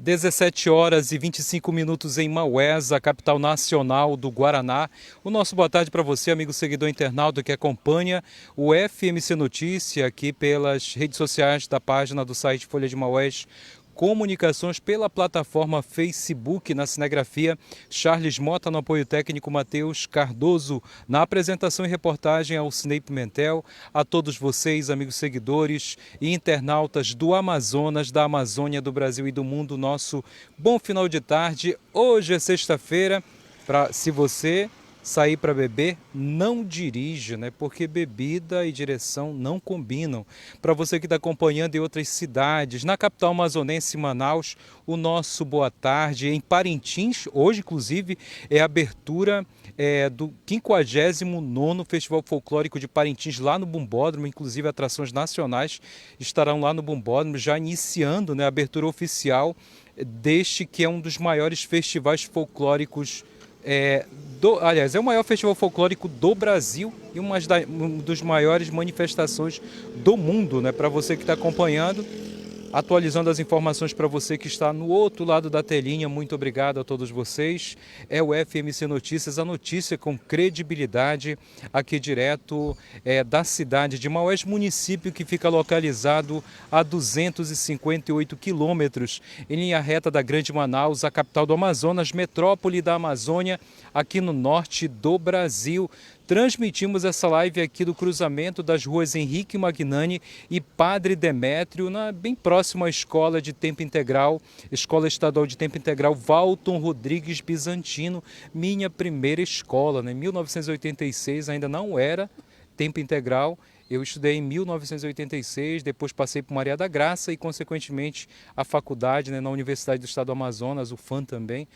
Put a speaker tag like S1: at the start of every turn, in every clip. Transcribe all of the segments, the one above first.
S1: 17 horas e 25 minutos em Maués, a capital nacional do Guaraná. O nosso boa tarde para você, amigo seguidor internauta que acompanha o FMC Notícia aqui pelas redes sociais da página do site Folha de Maués Comunicações, pela plataforma Facebook, na cinegrafia Charles Mota, no apoio técnico Matheus Cardoso, na apresentação e reportagem Alcinei Pimentel. A todos vocês, amigos seguidores e internautas do Amazonas, da Amazônia, do Brasil e do mundo, nosso bom final de tarde. Hoje é sexta-feira, se você sair para beber, não dirija, né? Porque bebida e direção não combinam. Para você que está acompanhando em outras cidades, na capital amazonense, Manaus, o nosso boa tarde. Em Parintins, hoje inclusive é a abertura do 59º Festival Folclórico de Parintins, lá no Bumbódromo. Inclusive atrações nacionais estarão lá no Bumbódromo, já iniciando, né, a abertura oficial deste que é um dos maiores festivais folclóricos aliás, é o maior festival folclórico do Brasil e uma das maiores manifestações do mundo, né? Para você que está acompanhando, atualizando as informações para você que está no outro lado da telinha, muito obrigado a todos vocês. É o FMC Notícias, a notícia com credibilidade, aqui direto da cidade de Maués, município que fica localizado a 258 quilômetros em linha reta da Grande Manaus, a capital do Amazonas, metrópole da Amazônia, aqui no norte do Brasil. Transmitimos essa live aqui do cruzamento das ruas Henrique Magnani e Padre Demétrio, bem próximo à escola de tempo integral, Escola Estadual de Tempo Integral Walton Rodrigues Bizantino, minha primeira escola, né? Em 1986 ainda não era tempo integral. Eu estudei em 1986, depois passei por Maria da Graça e, consequentemente, a faculdade, né, na Universidade do Estado do Amazonas, UFAM também.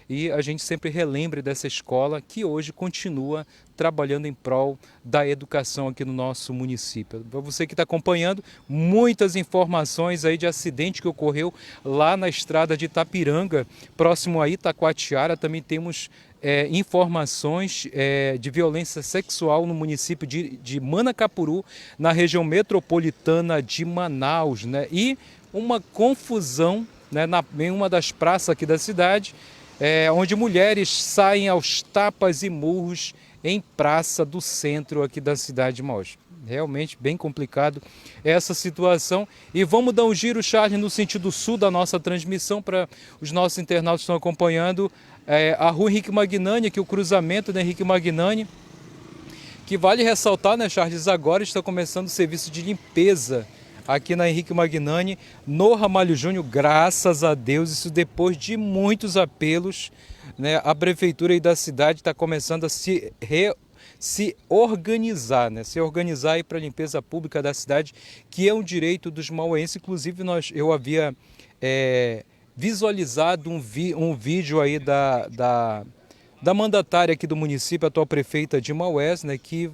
S1: E a gente sempre relembra dessa escola que hoje continua trabalhando em prol da educação aqui no nosso município. Para você que está acompanhando, muitas informações aí de acidente que ocorreu lá na estrada de Itapiranga, próximo a Itacoatiara. Também temos informações de violência sexual no município de Manacapuru, na região metropolitana de Manaus, né? E uma confusão, né, em uma das praças aqui da cidade, onde mulheres saem aos tapas e murros em praça do centro aqui da cidade de Manaus. Realmente bem complicado essa situação. E vamos dar um giro, Charles, no sentido sul da nossa transmissão, para os nossos internautas que estão acompanhando. A rua Henrique Magnani, aqui o cruzamento da Henrique Magnani, que vale ressaltar, né, Charles, agora está começando o serviço de limpeza aqui na Henrique Magnani, no Ramalho Júnior, graças a Deus, isso depois de muitos apelos, né? A prefeitura aí da cidade está começando a se organizar, né? Se organizar aí para a limpeza pública da cidade, que é um direito dos mauenses. Inclusive eu havia visualizado um vídeo aí da mandatária aqui do município, a atual prefeita de Maués, né, que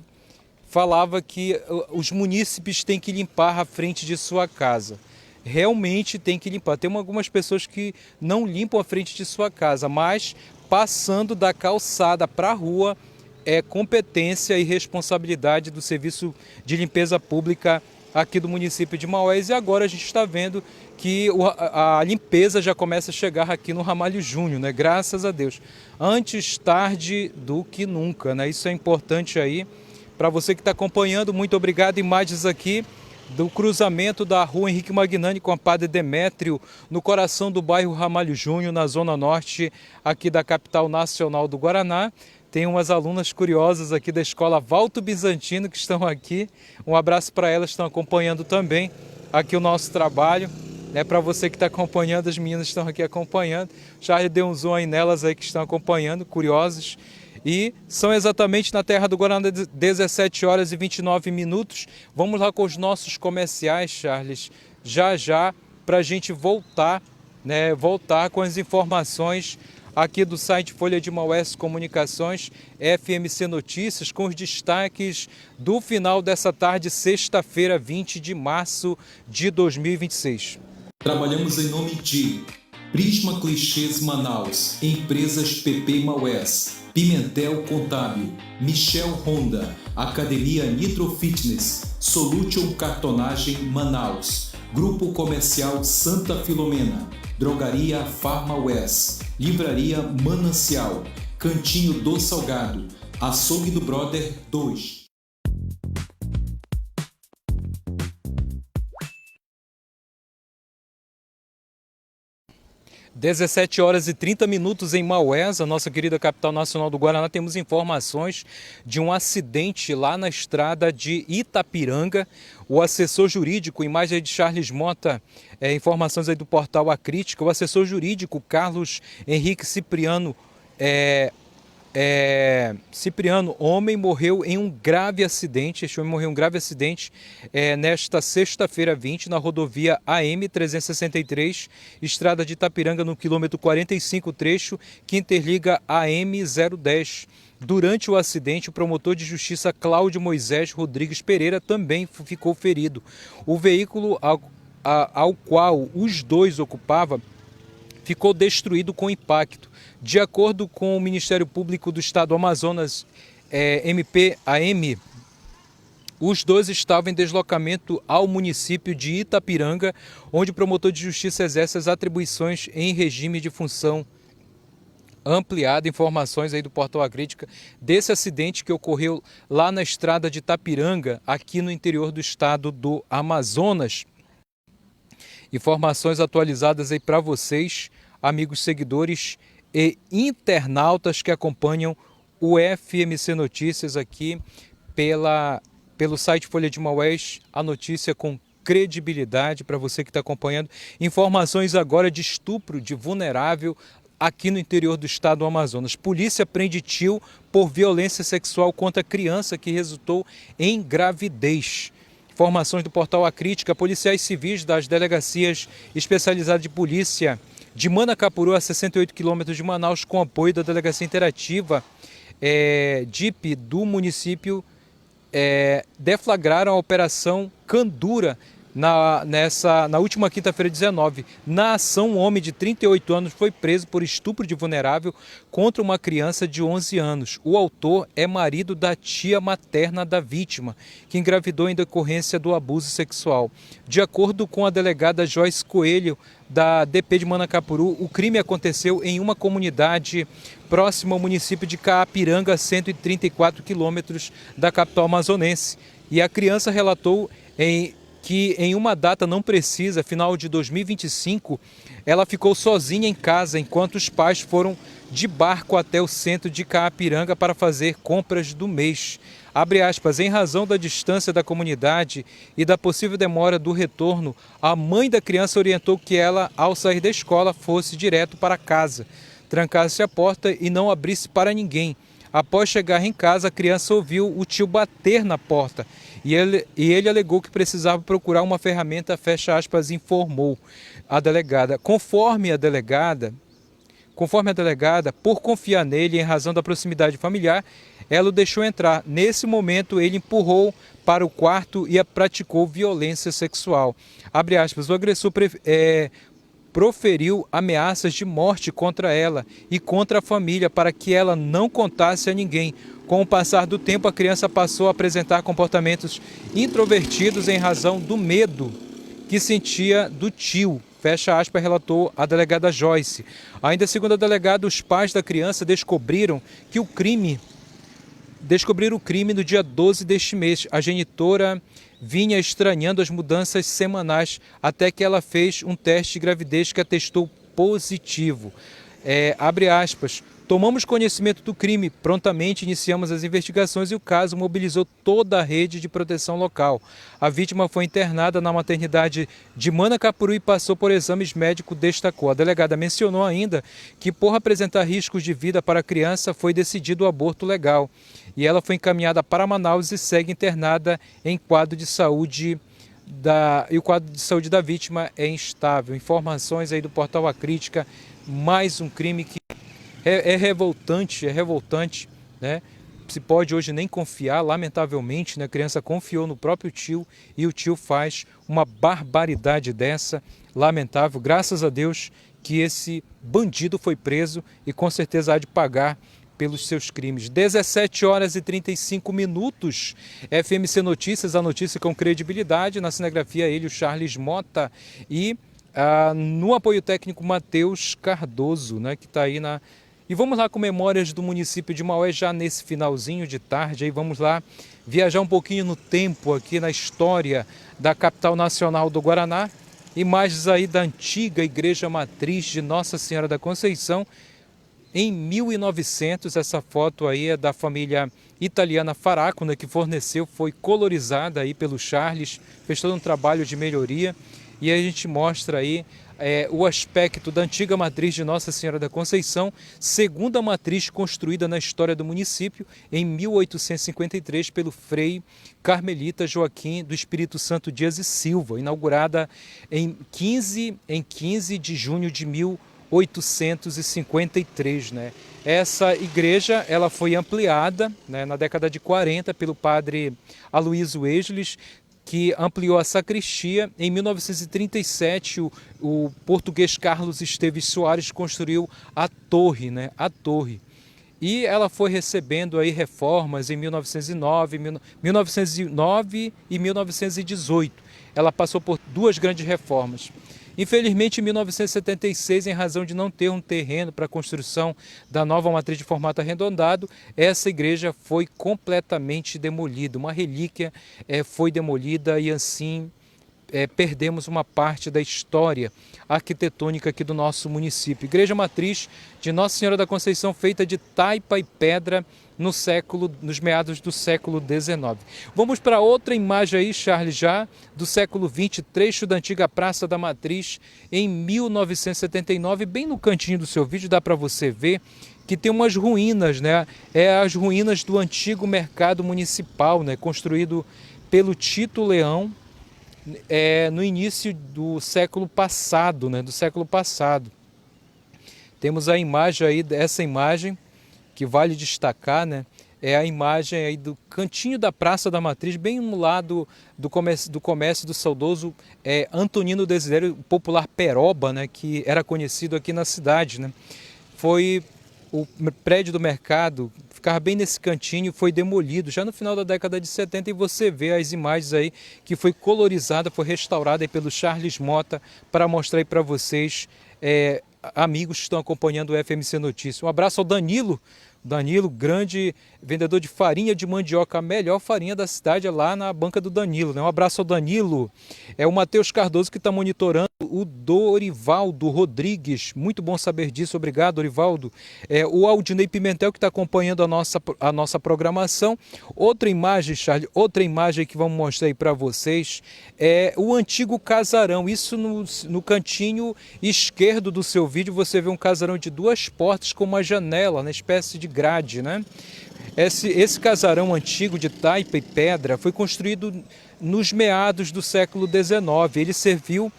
S1: falava que os munícipes têm que limpar a frente de sua casa. Realmente tem que limpar. Tem algumas pessoas que não limpam a frente de sua casa, mas passando da calçada para a rua é competência e responsabilidade do Serviço de Limpeza Pública aqui do município de Maués. E agora a gente está vendo que a limpeza já começa a chegar aqui no Ramalho Júnior, né? Graças a Deus. Antes tarde do que nunca, né? Isso é importante aí. Para você que está acompanhando, muito obrigado. Imagens aqui do cruzamento da rua Henrique Magnani com a Padre Demétrio, no coração do bairro Ramalho Júnior, na zona norte aqui da capital nacional do Guaraná. Tem umas alunas curiosas aqui da escola Walton Bizantino que estão aqui. Um abraço para elas, estão acompanhando também aqui o nosso trabalho. Para você que está acompanhando, as meninas estão aqui acompanhando. Charles deu um zoom aí nelas aí que estão acompanhando, curiosas. E são exatamente na terra do Guaraná 17 horas e 29 minutos. Vamos lá com os nossos comerciais, Charles, já para a gente voltar, né, voltar com as informações aqui do site Folha de Maués Comunicações, FMC Notícias, com os destaques do final dessa tarde, sexta-feira, 20 de março de 2026.
S2: Trabalhamos em nome de Prisma Clichês Manaus, Empresas PP Maués, Pimentel Contábil, Michel Honda, Academia Nitro Fitness, Solution Cartonagem Manaus, Grupo Comercial Santa Filomena, Drogaria Farma West, Livraria Manancial, Cantinho do Salgado, Açougue do Brother 2.
S1: Às 17h30 em Maués, a nossa querida capital nacional do Guaraná, temos informações de um acidente lá na estrada de Itapiranga. O assessor jurídico, imagem aí de Charles Mota, informações aí do portal A Crítica, o assessor jurídico Carlos Henrique Cipriano, homem morreu em um grave acidente. Este homem morreu em um grave acidente nesta sexta-feira 20, na rodovia AM-363, estrada de Itapiranga, no quilômetro 45, trecho que interliga a AM-010. Durante o acidente, o promotor de justiça Cláudio Moisés Rodrigues Pereira também ficou ferido. O veículo ao qual os dois ocupavam ficou destruído com impacto. De acordo com o Ministério Público do Estado do Amazonas, MPAM, os dois estavam em deslocamento ao município de Itapiranga, onde o promotor de justiça exerce as atribuições em regime de função ampliada. Informações aí do portal A Crítica desse acidente que ocorreu lá na estrada de Itapiranga, aqui no interior do estado do Amazonas. Informações atualizadas aí para vocês, amigos seguidores e internautas que acompanham o FMC Notícias aqui pelo site Folha de Maués, a notícia com credibilidade para você que está acompanhando. Informações agora de estupro de vulnerável aqui no interior do estado do Amazonas. Polícia prende tio por violência sexual contra criança que resultou em gravidez. Informações do portal A Crítica, policiais civis das delegacias especializadas de polícia de Manacapuru, a 68 quilômetros de Manaus, com apoio da Delegacia Interativa DIP do município, deflagraram a Operação Candura na última quinta-feira, 19. Na ação, um homem de 38 anos foi preso por estupro de vulnerável contra uma criança de 11 anos. O autor é marido da tia materna da vítima, que engravidou em decorrência do abuso sexual. De acordo com a delegada Joyce Coelho, da DP de Manacapuru, o crime aconteceu em uma comunidade próxima ao município de Caapiranga, a 134 quilômetros da capital amazonense. E a criança relatou que em uma data não precisa, final de 2025, ela ficou sozinha em casa enquanto os pais foram de barco até o centro de Caapiranga para fazer compras do mês. Abre aspas, em razão da distância da comunidade e da possível demora do retorno, a mãe da criança orientou que ela, ao sair da escola, fosse direto para casa, trancasse a porta e não abrisse para ninguém. Após chegar em casa, a criança ouviu o tio bater na porta e ele alegou que precisava procurar uma ferramenta, fecha aspas, informou a delegada. Conforme a delegada, por confiar nele em razão da proximidade familiar, ela o deixou entrar. Nesse momento, ele empurrou para o quarto e praticou violência sexual. Abre aspas, o agressor proferiu ameaças de morte contra ela e contra a família para que ela não contasse a ninguém. Com o passar do tempo, a criança passou a apresentar comportamentos introvertidos em razão do medo que sentia do tio. Fecha aspas, relatou a delegada Joyce. Ainda segundo a delegada, os pais da criança descobriram o crime no dia 12 deste mês. A genitora vinha estranhando as mudanças semanais até que ela fez um teste de gravidez que atestou positivo. Abre aspas, tomamos conhecimento do crime, prontamente iniciamos as investigações e o caso mobilizou toda a rede de proteção local. A vítima foi internada na maternidade de Manacapuru e passou por exames médicos, destacou. A delegada mencionou ainda que, por apresentar riscos de vida para a criança, foi decidido o aborto legal. E ela foi encaminhada para Manaus e segue internada em quadro de saúde e o quadro de saúde da vítima é instável. Informações aí do portal A Crítica, mais um crime que é revoltante, né? Se pode hoje nem confiar, lamentavelmente, né? A criança confiou no próprio tio e o tio faz uma barbaridade dessa, lamentável. Graças a Deus que esse bandido foi preso e com certeza há de pagar pelos seus crimes. 17h35, FMC Notícias, a notícia com credibilidade, na cinegrafia ele, o Charles Mota, e no apoio técnico Matheus Cardoso, né, que está aí na... E vamos lá com memórias do município de Maués já nesse finalzinho de tarde. Aí vamos lá viajar um pouquinho no tempo aqui na história da capital nacional do Guaraná. Imagens aí da antiga igreja matriz de Nossa Senhora da Conceição. Em 1900, essa foto aí é da família italiana Faraco, né, que forneceu, foi colorizada aí pelo Charles, fez todo um trabalho de melhoria. E aí a gente mostra aí o aspecto da antiga matriz de Nossa Senhora da Conceição, segunda matriz construída na história do município em 1853 pelo frei carmelita Joaquim do Espírito Santo Dias e Silva, inaugurada em 15 de junho de 1853, né? Essa igreja ela foi ampliada, né, na década de 40 pelo padre Aloysio Esles, que ampliou a sacristia. Em 1937, o português Carlos Esteves Soares construiu a torre, né? A torre. E ela foi recebendo aí reformas em 1909 e 1918. Ela passou por duas grandes reformas. Infelizmente, em 1976, em razão de não ter um terreno para a construção da nova matriz de formato arredondado, essa igreja foi completamente demolida. Uma relíquia foi demolida e assim perdemos uma parte da história arquitetônica aqui do nosso município. Igreja matriz de Nossa Senhora da Conceição, feita de taipa e pedra nos meados do século XIX. Vamos para outra imagem aí, Charles, já do século XX, trecho da antiga Praça da Matriz, em 1979, bem no cantinho do seu vídeo, dá para você ver que tem umas ruínas, né? As ruínas do antigo mercado municipal, né? Construído pelo Tito Leão, no início do século passado, né? Temos a imagem aí, essa imagem, que vale destacar, né? É a imagem aí do cantinho da Praça da Matriz, bem no lado do comércio do saudoso Antonino Desidério, popular Peroba, né? Que era conhecido aqui na cidade, né? Foi o prédio do mercado, ficava bem nesse cantinho, foi demolido já no final da década de 70 e você vê as imagens aí que foi colorizada, foi restaurada aí pelo Charles Mota para mostrar aí para vocês, amigos que estão acompanhando o FMC Notícias. Um abraço ao Danilo, grande vendedor de farinha de mandioca, a melhor farinha da cidade é lá na banca do Danilo, né? Um abraço ao Danilo. É o Matheus Cardoso que está monitorando, o Dorivaldo Rodrigues, muito bom saber disso, obrigado, Dorivaldo. O Aldinei Pimentel que está acompanhando a nossa programação. Outra imagem, Charles, outra imagem que vamos mostrar aí para vocês é o antigo casarão. Isso no cantinho esquerdo do seu vídeo você vê um casarão de duas portas com uma janela, uma espécie de grade, né? Esse casarão antigo de taipa e pedra foi construído nos meados do século XIX. Ele serviu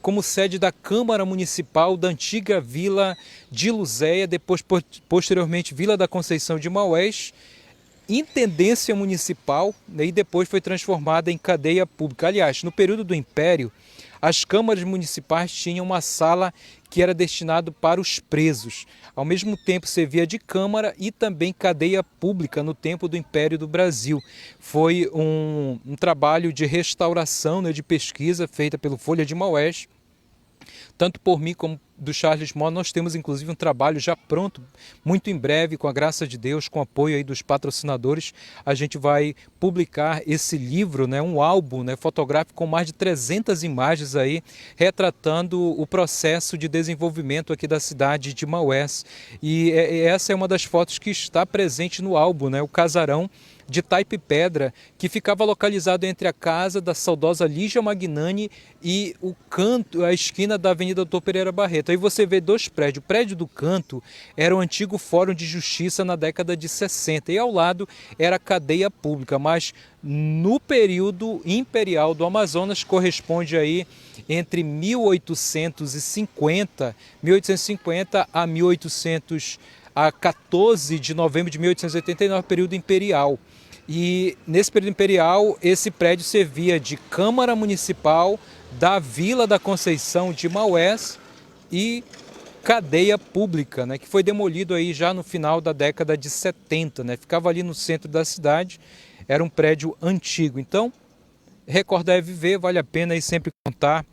S1: como sede da Câmara Municipal da antiga Vila de Luzéia, depois posteriormente Vila da Conceição de Maués, intendência municipal, né, e depois foi transformada em cadeia pública. Aliás, no período do Império, as câmaras municipais tinham uma sala que era destinado para os presos. Ao mesmo tempo servia de câmara e também cadeia pública no tempo do Império do Brasil. Foi um trabalho de restauração, né, de pesquisa feita pelo Folha de Maués. Tanto por mim como do Charles Mota, nós temos inclusive um trabalho já pronto, muito em breve, com a graça de Deus, com o apoio aí dos patrocinadores, a gente vai publicar esse livro, né, um álbum, né, fotográfico com mais de 300 imagens aí, retratando o processo de desenvolvimento aqui da cidade de Maués. E essa é uma das fotos que está presente no álbum, né, o casarão de taipa e pedra, que ficava localizado entre a casa da saudosa Lígia Magnani e a esquina da Avenida Doutor Pereira Barreto. Aí você vê dois prédios. O prédio do canto era o antigo Fórum de Justiça na década de 60 e ao lado era a cadeia pública, mas no período imperial do Amazonas corresponde aí entre 1850 a 14 de novembro de 1889, período imperial. E nesse período imperial, esse prédio servia de Câmara Municipal da Vila da Conceição de Maués e cadeia pública, né, que foi demolido aí já no final da década de 70, né, ficava ali no centro da cidade, era um prédio antigo. Então, recordar é viver, vale a pena aí sempre contar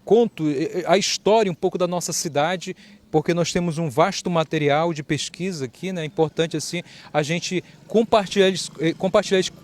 S1: conto a história um pouco da nossa cidade, porque nós temos um vasto material de pesquisa aqui, né? É importante assim a gente compartilhar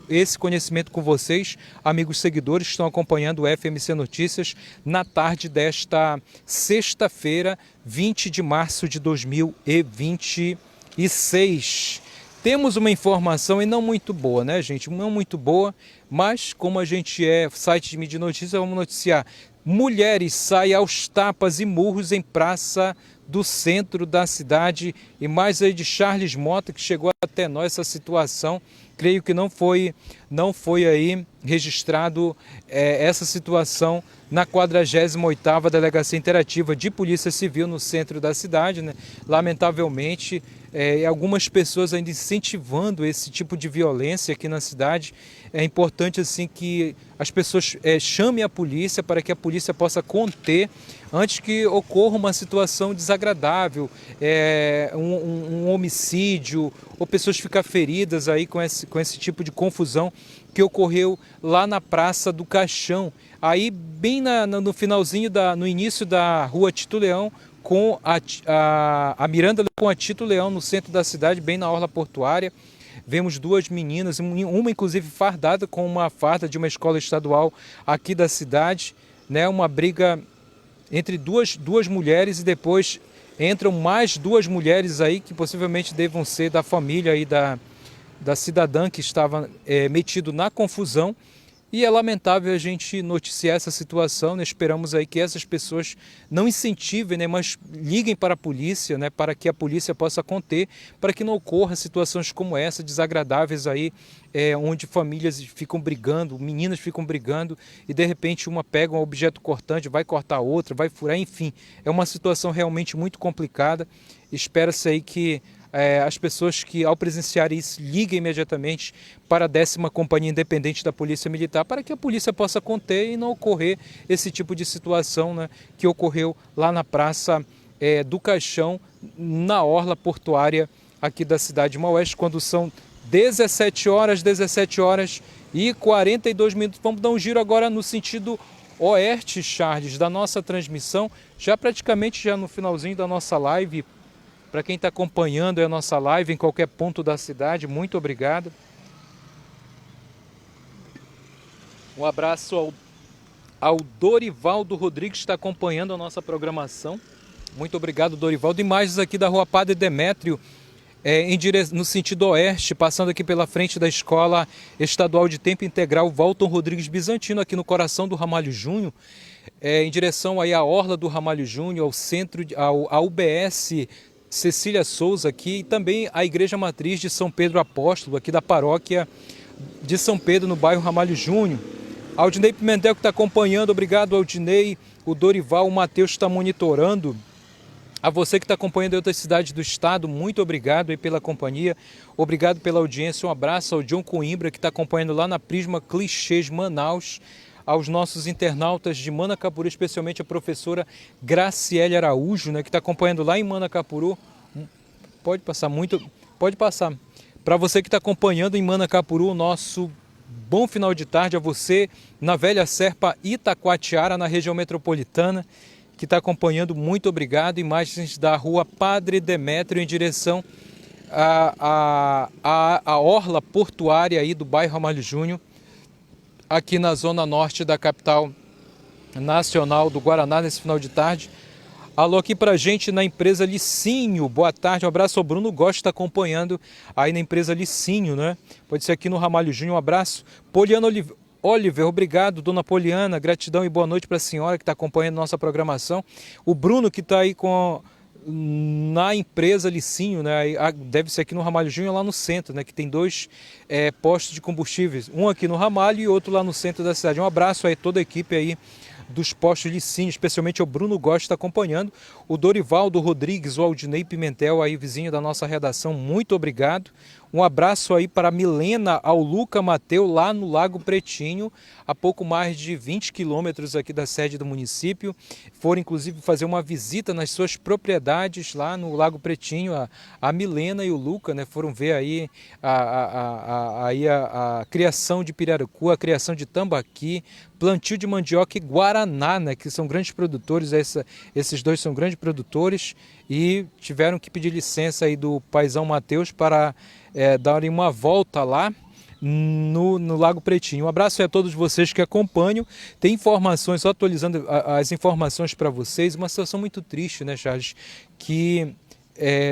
S1: esse conhecimento com vocês, amigos seguidores que estão acompanhando o FMC Notícias na tarde desta sexta-feira, 20 de março de 2026. Temos uma informação e não muito boa, né, gente? Não muito boa, mas como a gente é site de mídia de notícias, vamos noticiar. Mulheres saem aos tapas e murros em praça do centro da cidade, e mais aí de Charles Mota, que chegou até nós essa situação. Creio que não foi aí registrado essa situação na 48ª Delegacia Interativa de Polícia Civil no centro da cidade, né? Lamentavelmente, algumas pessoas ainda incentivando esse tipo de violência aqui na cidade. É importante assim que as pessoas chamem a polícia para que a polícia possa conter antes que ocorra uma situação desagradável, um homicídio, ou pessoas ficar feridas aí com esse tipo de confusão que ocorreu lá na Praça do Caixão, aí bem no finalzinho, no início da Rua Tito Leão, com a Miranda com a Tito Leão no centro da cidade, bem na orla portuária. Vemos duas meninas, uma inclusive fardada com uma farda de uma escola estadual aqui da cidade, né? Uma briga entre duas mulheres, e depois entram mais duas mulheres aí que possivelmente devam ser da família aí da cidadã que estava metido na confusão. E é lamentável a gente noticiar essa situação, né? Esperamos aí que essas pessoas não incentivem, né, mas liguem para a polícia, né, para que a polícia possa conter, para que não ocorra situações como essa, desagradáveis aí, onde famílias ficam brigando, meninas ficam brigando e de repente uma pega um objeto cortante, vai cortar outra, vai furar, enfim. É uma situação realmente muito complicada. Espera-se aí que as pessoas que ao presenciarem isso liguem imediatamente para a 10ª Companhia Independente da Polícia Militar, para que a polícia possa conter e não ocorrer esse tipo de situação, né, que ocorreu lá na Praça do Caixão, na orla portuária aqui da cidade de Maués, quando são 17 horas e 42 minutos. Vamos dar um giro agora no sentido oeste, Charles, da nossa transmissão, já praticamente no finalzinho da nossa live. Para quem está acompanhando a nossa live em qualquer ponto da cidade, muito obrigado. Um abraço ao Dorivaldo Rodrigues, que está acompanhando a nossa programação. Muito obrigado, Dorivaldo. Imagens aqui da Rua Padre Demétrio, no sentido oeste, passando aqui pela frente da Escola Estadual de Tempo Integral Walton Rodrigues Bizantino, aqui no coração do Ramalho Júnior, em direção aí à orla do Ramalho Júnior, ao centro, ao UBS Cecília Souza aqui, e também a Igreja Matriz de São Pedro Apóstolo, aqui da paróquia de São Pedro, no bairro Ramalho Júnior. Aldinei Pimentel que está acompanhando, obrigado Aldinei, o Dorival, o Matheus está monitorando. A você que está acompanhando em outras cidades do estado, muito obrigado aí pela companhia, obrigado pela audiência, um abraço ao John Coimbra que está acompanhando lá na Prisma Clichês Manaus, aos nossos internautas de Manacapuru, especialmente a professora Graciele Araújo, né, que está acompanhando lá em Manacapuru. Pode passar. Para você que está acompanhando em Manacapuru, o nosso bom final de tarde a você na Velha Serpa Itacoatiara, na região metropolitana, que está acompanhando, muito obrigado. Imagens da Rua Padre Demétrio em direção à orla portuária aí do bairro Ramalho Júnior, aqui na zona norte da capital nacional do Guaraná, nesse final de tarde. Alô aqui pra gente na empresa Licinho, boa tarde, um abraço ao Bruno Gosta, está acompanhando aí na empresa Licinho, né? Pode ser aqui no Ramalho Júnior, um abraço. Poliana Oliver, obrigado, dona Poliana, gratidão e boa noite para a senhora que está acompanhando nossa programação. O Bruno que está aí na empresa Licinho, né? Deve ser aqui no Ramalho Júnior, lá no centro, né? Que tem dois postos de combustíveis, um aqui no Ramalho e outro lá no centro da cidade. Um abraço aí a toda a equipe aí dos postos Licinho, especialmente o Bruno Gosta está acompanhando, o Dorivaldo Rodrigues, o Aldinei Pimentel aí, vizinho da nossa redação, muito obrigado. Um abraço aí para a Milena, ao Luca Mateu, lá no Lago Pretinho, a pouco mais de 20 quilômetros aqui da sede do município. Foram inclusive fazer uma visita nas suas propriedades lá no Lago Pretinho. A Milena e o Luca, né, foram ver aí a criação de pirarucu, a criação de tambaqui, plantio de mandioca e guaraná, né, que são grandes produtores. Esses dois são grandes produtores e tiveram que pedir licença aí do paizão Mateus para darem uma volta lá no Lago Pretinho. Um abraço a todos vocês que acompanham. Tem informações, só atualizando as informações para vocês. Uma situação muito triste, né, Charles? Que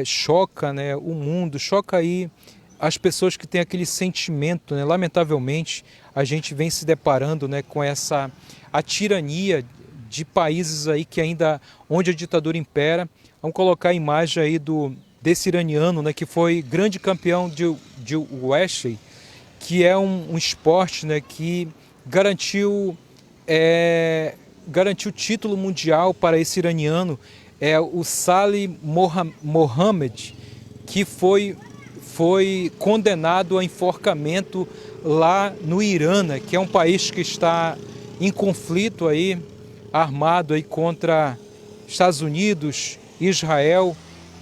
S1: choca, né, o mundo, choca aí as pessoas que têm aquele sentimento, né? Lamentavelmente, a gente vem se deparando, né, com a tirania de países aí que ainda, onde a ditadura impera. Vamos colocar a imagem aí desse iraniano, né, que foi grande campeão de wrestling, que é um esporte, né, que garantiu título mundial para esse iraniano, o Salih Mohammed, que foi condenado a enforcamento lá no Irã, né, que é um país que está em conflito aí, armado aí contra Estados Unidos, Israel,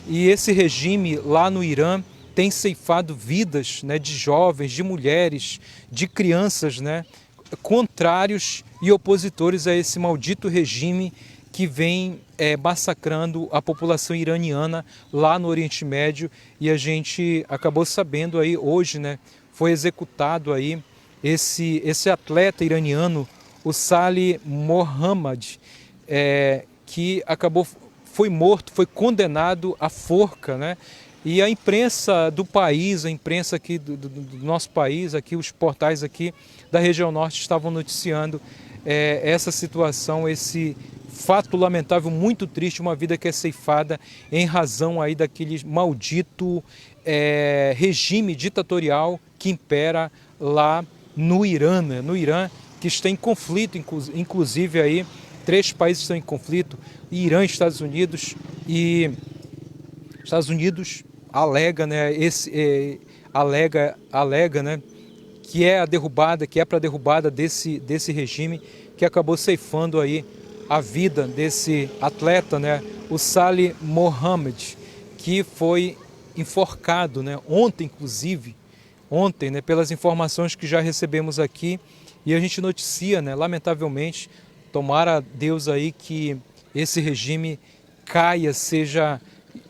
S1: e esse regime lá no Irã tem ceifado vidas, né, de jovens, de mulheres, de crianças, né, contrários e opositores a esse maldito regime que vem massacrando a população iraniana lá no Oriente Médio. E a gente acabou sabendo aí hoje, né, foi executado aí esse atleta iraniano, o Salih Mohammed, que foi morto, foi condenado à forca, né? E a imprensa do país, a imprensa aqui do nosso país, aqui os portais aqui da região norte estavam noticiando essa situação, esse fato lamentável, muito triste, uma vida que é ceifada em razão aí daquele maldito regime ditatorial que impera lá no Irã, né? No Irã, que está em conflito, inclusive aí 3 países estão em conflito, Irã e Estados Unidos, e Estados Unidos alega, né, alega, né, que é para a derrubada desse regime, que acabou ceifando aí a vida desse atleta, né, o Salih Mohammed, que foi enforcado, né, ontem, né, pelas informações que já recebemos aqui, e a gente noticia, né, lamentavelmente, tomara Deus aí que esse regime caia, seja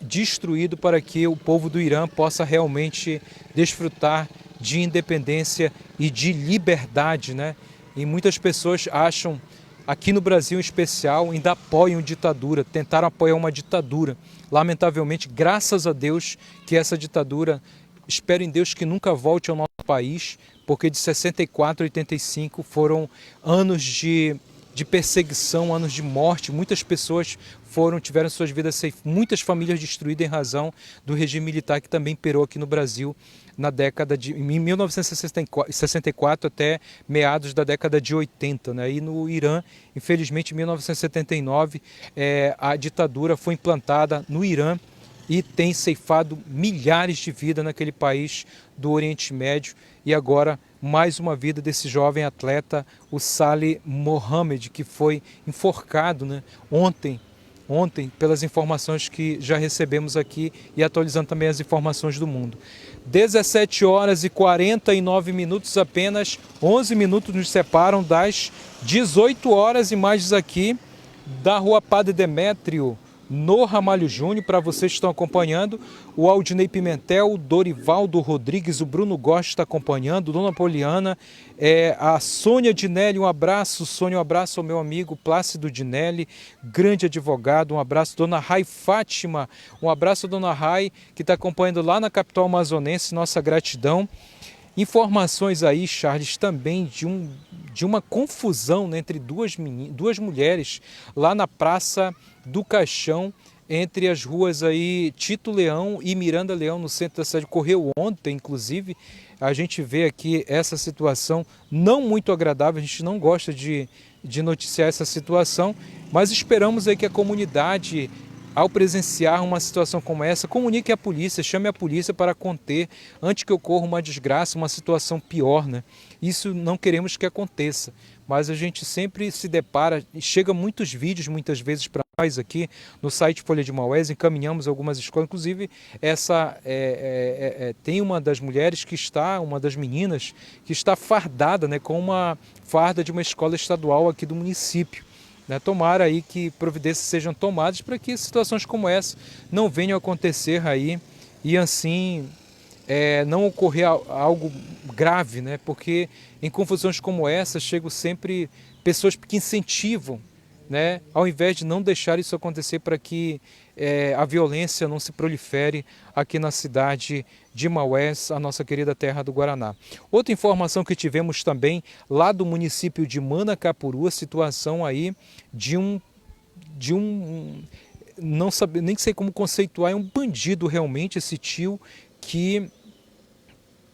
S1: destruído, para que o povo do Irã possa realmente desfrutar de independência e de liberdade, né? E muitas pessoas acham, aqui no Brasil em especial, ainda apoiam ditadura, tentaram apoiar uma ditadura. Lamentavelmente, graças a Deus, que essa ditadura, espero em Deus que nunca volte ao nosso país, porque de 64 a 85 foram anos de perseguição, anos de morte. Muitas pessoas tiveram suas vidas, muitas famílias destruídas em razão do regime militar que também imperou aqui no Brasil na década de 1964 até meados da década de 80, né? E no Irã, infelizmente, em 1979, a ditadura foi implantada no Irã e tem ceifado milhares de vidas naquele país do Oriente Médio. E agora, mais uma vida desse jovem atleta, o Salih Mohammed, que foi enforcado, né, ontem, pelas informações que já recebemos aqui, e atualizando também as informações do mundo. 17 horas e 49 minutos, apenas 11 minutos nos separam das 18 horas, imagens aqui da Rua Padre Demétrio, no Ramalho Júnior, para vocês que estão acompanhando, o Aldinei Pimentel, o Dorivaldo Rodrigues, o Bruno Gosta está acompanhando, Dona Poliana, a Sônia Dinelli, um abraço, Sônia, um abraço ao meu amigo Plácido Dinelli, grande advogado, um abraço, Dona Rai Fátima, um abraço, Dona Rai, que está acompanhando lá na capital amazonense, nossa gratidão. Informações aí, Charles, também de uma confusão, né, entre duas mulheres lá na Praça do Caixão, entre as ruas aí Tito Leão e Miranda Leão, no centro da cidade. Ocorreu ontem, inclusive. A gente vê aqui essa situação não muito agradável, a gente não gosta de noticiar essa situação, mas esperamos aí que a comunidade ao presenciar uma situação como essa, comunique a polícia, chame a polícia para conter, antes que ocorra uma desgraça, uma situação pior, né? Isso não queremos que aconteça, mas a gente sempre se depara, e chega muitos vídeos, muitas vezes para nós aqui no site Folha de Maués, encaminhamos algumas escolas, inclusive tem uma das mulheres uma das meninas, que está fardada, né, com uma farda de uma escola estadual aqui do município. Tomara aí que providências sejam tomadas para que situações como essa não venham a acontecer aí e assim não ocorrer algo grave, né? Porque em confusões como essa chegam sempre pessoas que incentivam, né? Ao invés de não deixar isso acontecer para que a violência não se prolifere aqui na cidade de Maués, a nossa querida terra do Guaraná. Outra informação que tivemos também lá do município de Manacapuru, a situação aí de um não sabe, nem sei como conceituar, é um bandido realmente, esse tio que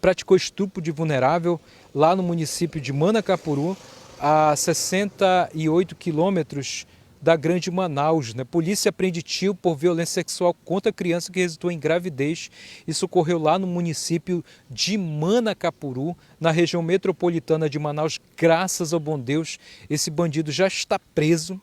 S1: praticou estupro de vulnerável lá no município de Manacapuru, a 68 quilômetros da Grande Manaus, né? Polícia apreende tio por violência sexual contra criança que resultou em gravidez. Isso ocorreu lá no município de Manacapuru, na região metropolitana de Manaus. Graças ao bom Deus, esse bandido já está preso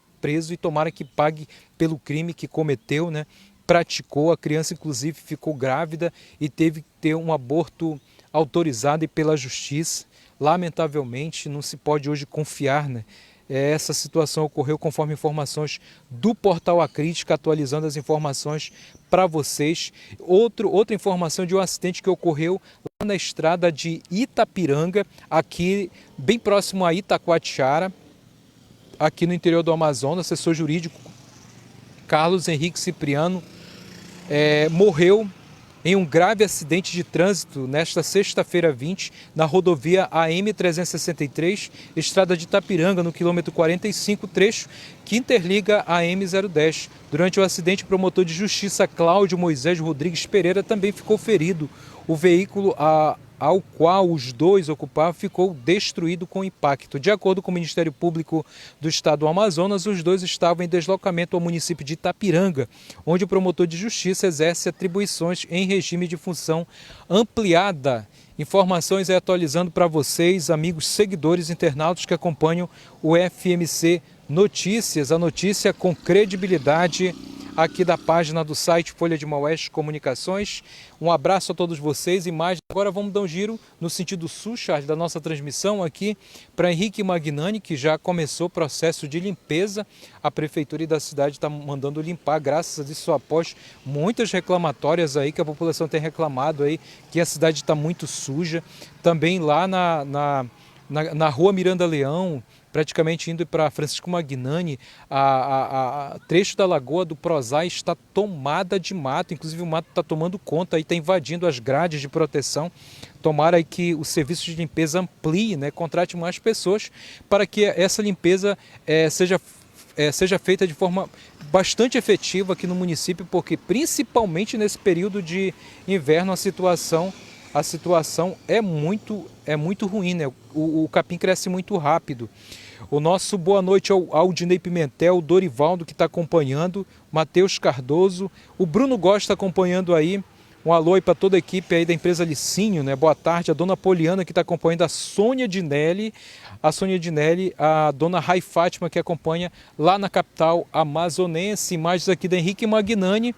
S1: e tomara que pague pelo crime que cometeu, né? Praticou, a criança inclusive ficou grávida e teve que ter um aborto autorizado e pela justiça. Lamentavelmente, não se pode hoje confiar, né? Essa situação ocorreu conforme informações do portal A Crítica, atualizando as informações para vocês. Outra informação de um acidente que ocorreu lá na estrada de Itapiranga, aqui bem próximo a Itacoatiara, aqui no interior do Amazonas. Assessor jurídico Carlos Henrique Cipriano morreu em um grave acidente de trânsito nesta sexta-feira 20, na rodovia AM-363, estrada de Itapiranga, no quilômetro 45, trecho que interliga a AM-010. Durante o acidente, o promotor de justiça Cláudio Moisés Rodrigues Pereira também ficou ferido. O veículo ao qual os dois ocupavam ficou destruído com impacto. De acordo com o Ministério Público do Estado do Amazonas, os dois estavam em deslocamento ao município de Itapiranga, onde o promotor de justiça exerce atribuições em regime de função ampliada. Informações atualizando para vocês, amigos seguidores internautas que acompanham o FMC Notícias, a notícia com credibilidade aqui da página do site Folha de Maués Comunicações. Um abraço a todos vocês e mais. Agora vamos dar um giro no sentido sul, Charles, da nossa transmissão aqui para Henrique Magnani, que já começou o processo de limpeza. A prefeitura da cidade está mandando limpar, graças a isso, após muitas reclamatórias aí que a população tem reclamado aí que a cidade está muito suja. Também lá na rua Miranda Leão, praticamente indo para Francisco Magnani, a trecho da Lagoa do Prosai está tomada de mato, inclusive o mato está tomando conta e está invadindo as grades de proteção. Tomara aí que o serviço de limpeza amplie, né, contrate mais pessoas para que essa limpeza seja feita de forma bastante efetiva aqui no município, porque principalmente nesse período de inverno a situação é muito ruim, né? O capim cresce muito rápido. O nosso boa noite ao Aldinei Pimentel, o Dorivaldo que está acompanhando, Matheus Cardoso, o Bruno Gosta está acompanhando aí. Um alô aí para toda a equipe aí da empresa Licinho, né? Boa tarde, a dona Poliana que está acompanhando, a Sônia Dinelli, a dona Rai Fátima que acompanha lá na capital amazonense. Imagens aqui da Henrique Magnani,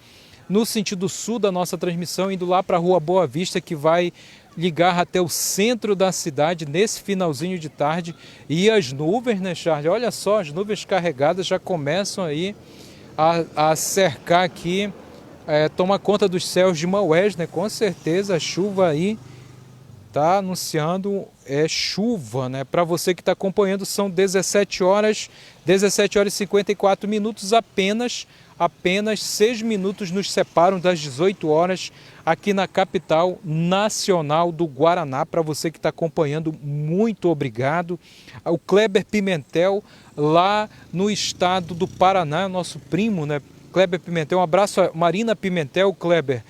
S1: no sentido sul da nossa transmissão, indo lá para a Rua Boa Vista, que vai ligar até o centro da cidade nesse finalzinho de tarde. E as nuvens, né, Charles? Olha só, as nuvens carregadas já começam aí a cercar aqui, tomar conta dos céus de Maués, né? Com certeza a chuva aí está anunciando chuva, né? Para você que está acompanhando, são 17 horas e 54 minutos apenas 6 minutos nos separam das 18 horas aqui na capital nacional do Guaraná. Para você que está acompanhando, muito obrigado. O Kleber Pimentel, lá no estado do Paraná, nosso primo, né? Kleber Pimentel, um abraço a Marina Pimentel. Kleber,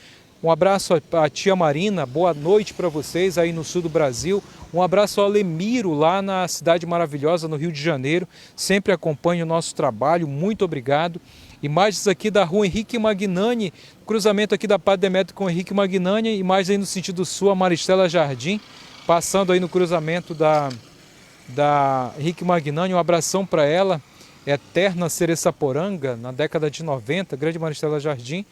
S1: um abraço à tia Marina, boa noite para vocês aí no sul do Brasil. Um abraço ao Lemiro, lá na cidade maravilhosa, no Rio de Janeiro, sempre acompanha o nosso trabalho, muito obrigado. Imagens aqui da rua Henrique Magnani, cruzamento aqui da Padre Demétrio com Henrique Magnani, imagens aí no sentido sul, a Maristela Jardim, passando aí no cruzamento da Henrique Magnani, um abração para ela, eterna Cereçaporanga, na década de 90, grande Maristela Jardim,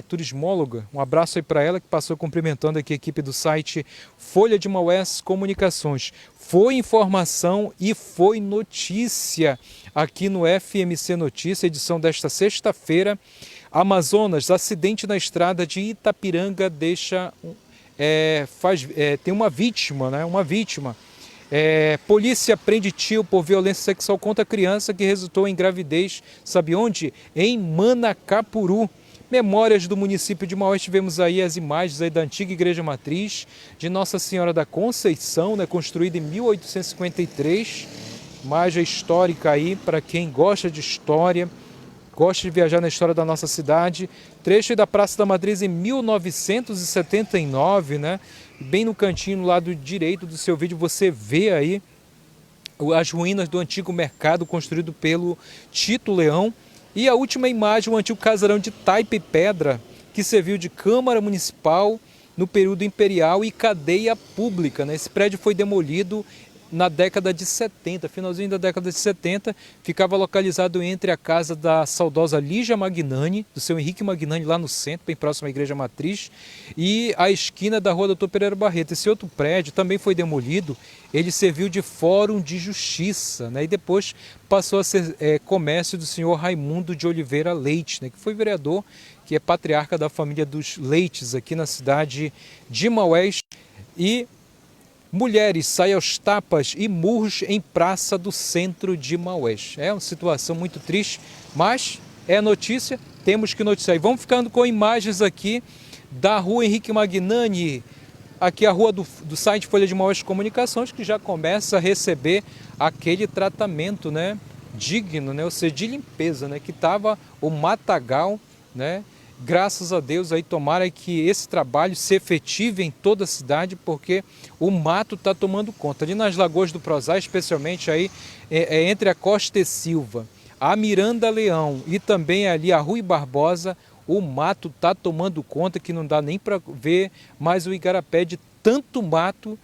S1: turismóloga, um abraço aí para ela que passou cumprimentando aqui a equipe do site Folha de Maués Comunicações. Foi informação e foi notícia aqui no FMC Notícia, edição desta sexta-feira. Amazonas, acidente na estrada de Itapiranga deixa tem uma vítima, né? Uma vítima. Polícia prende tio por violência sexual contra criança que resultou em gravidez, sabe onde? Em Manacapuru. Memórias do município de Maués, tivemos aí as imagens aí da antiga igreja matriz de Nossa Senhora da Conceição, né, construída em 1853. Imagem histórica aí para quem gosta de história, gosta de viajar na história da nossa cidade. Trecho da Praça da Matriz em 1979, né? Bem no cantinho, no lado direito do seu vídeo, você vê aí as ruínas do antigo mercado construído pelo Tito Leão. E a última imagem, o antigo casarão de taipa e pedra, que serviu de Câmara Municipal no período imperial e cadeia pública, né? Esse prédio foi demolido na década de 70, finalzinho da década de 70, ficava localizado entre a casa da saudosa Lígia Magnani, do seu Henrique Magnani, lá no centro, bem próximo à Igreja Matriz, e a esquina da rua Doutor Pereira Barreto. Esse outro prédio também foi demolido, ele serviu de fórum de justiça, né? E depois passou a ser comércio do senhor Raimundo de Oliveira Leite, né? Que foi vereador, que é patriarca da família dos Leites, aqui na cidade de Maués. E mulheres saem aos tapas e murros em praça do centro de Maués. É uma situação muito triste, mas é notícia, temos que noticiar. E vamos ficando com imagens aqui da rua Henrique Magnani, aqui a rua do site Folha de Maués Comunicações, que já começa a receber aquele tratamento, né, digno, né, ou seja, de limpeza, né, que estava o matagal, né. Graças a Deus, aí tomara que esse trabalho se efetive em toda a cidade, porque o mato está tomando conta. Ali nas Lagoas do Prosar, especialmente aí, entre a Costa e Silva, a Miranda Leão e também ali a Rui Barbosa, o mato está tomando conta que não dá nem para ver mais o igarapé de tanto mato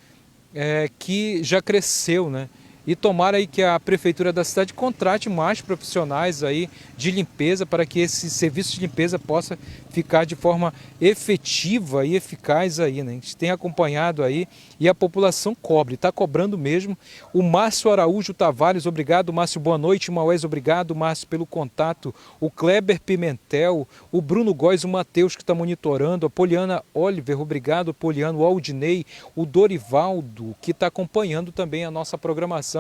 S1: que já cresceu, né? E tomara aí que a prefeitura da cidade contrate mais profissionais aí de limpeza para que esse serviço de limpeza possa ficar de forma efetiva e eficaz aí, né? A gente tem acompanhado aí e a população está cobrando mesmo. O Márcio Araújo Tavares, obrigado. Márcio, boa noite. Maués, obrigado, Márcio, pelo contato. O Kleber Pimentel, o Bruno Góes, o Matheus que está monitorando, a Poliana Oliver, obrigado, Poliana, o Aldinei, o Dorivaldo, que está acompanhando também a nossa programação,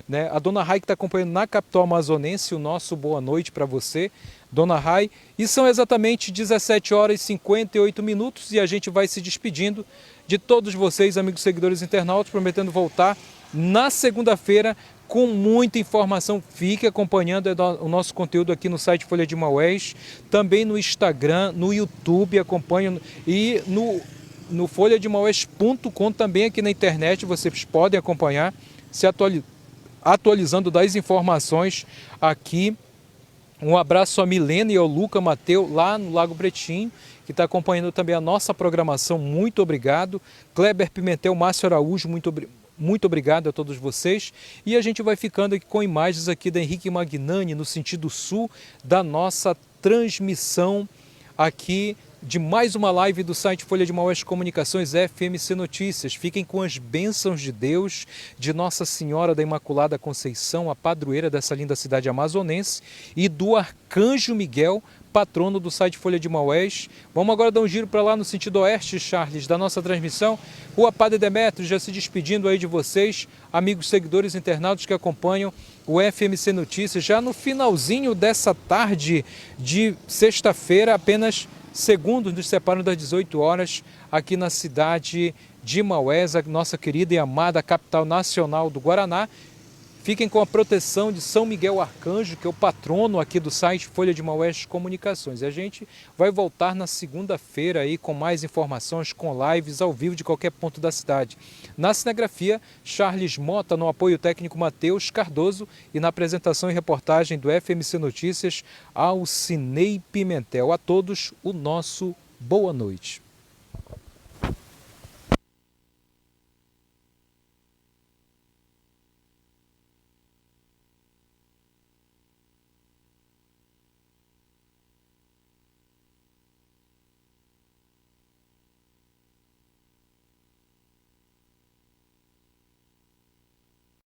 S1: né? A Dona Rai que está acompanhando na capital amazonense, o nosso boa noite para você, Dona Rai. E são exatamente 17 horas e 58 minutos e a gente vai se despedindo de todos vocês, amigos seguidores internautas, prometendo voltar na segunda-feira com muita informação. Fique acompanhando o nosso conteúdo aqui no site Folha de Maués, também no Instagram, no YouTube, acompanhe, e no folhademaués.com, também aqui na internet vocês podem acompanhar, se atualizando das informações aqui. Um abraço a Milena e ao Luca Mateu, lá no Lago Pretinho, que está acompanhando também a nossa programação. Muito obrigado. Kleber Pimentel, Márcio Araújo, muito obrigado a todos vocês. E a gente vai ficando aqui com imagens aqui da Henrique Magnani, no sentido sul, da nossa transmissão aqui de mais uma live do site Folha de Maués Comunicações FMC Notícias. Fiquem com as bênçãos de Deus, de Nossa Senhora da Imaculada Conceição, a padroeira dessa linda cidade amazonense, e do Arcanjo Miguel, patrono do site Folha de Maués. Vamos agora dar um giro para lá no sentido oeste, Charles, da nossa transmissão. Rua Padre Demétrio, já se despedindo aí de vocês, amigos seguidores internautas que acompanham o FMC Notícias, já no finalzinho dessa tarde de sexta-feira, apenas segundos nos separam das 18 horas aqui na cidade de Maués, a nossa querida e amada capital nacional do Guaraná. Fiquem com a proteção de São Miguel Arcanjo, que é o patrono aqui do site Folha de Maués Comunicações. E a gente vai voltar na segunda-feira aí com mais informações, com lives ao vivo de qualquer ponto da cidade. Na cinegrafia, Charles Mota, no apoio técnico Matheus Cardoso e na apresentação e reportagem do FMC Notícias, Alcinei Pimentel. A todos, o nosso boa noite.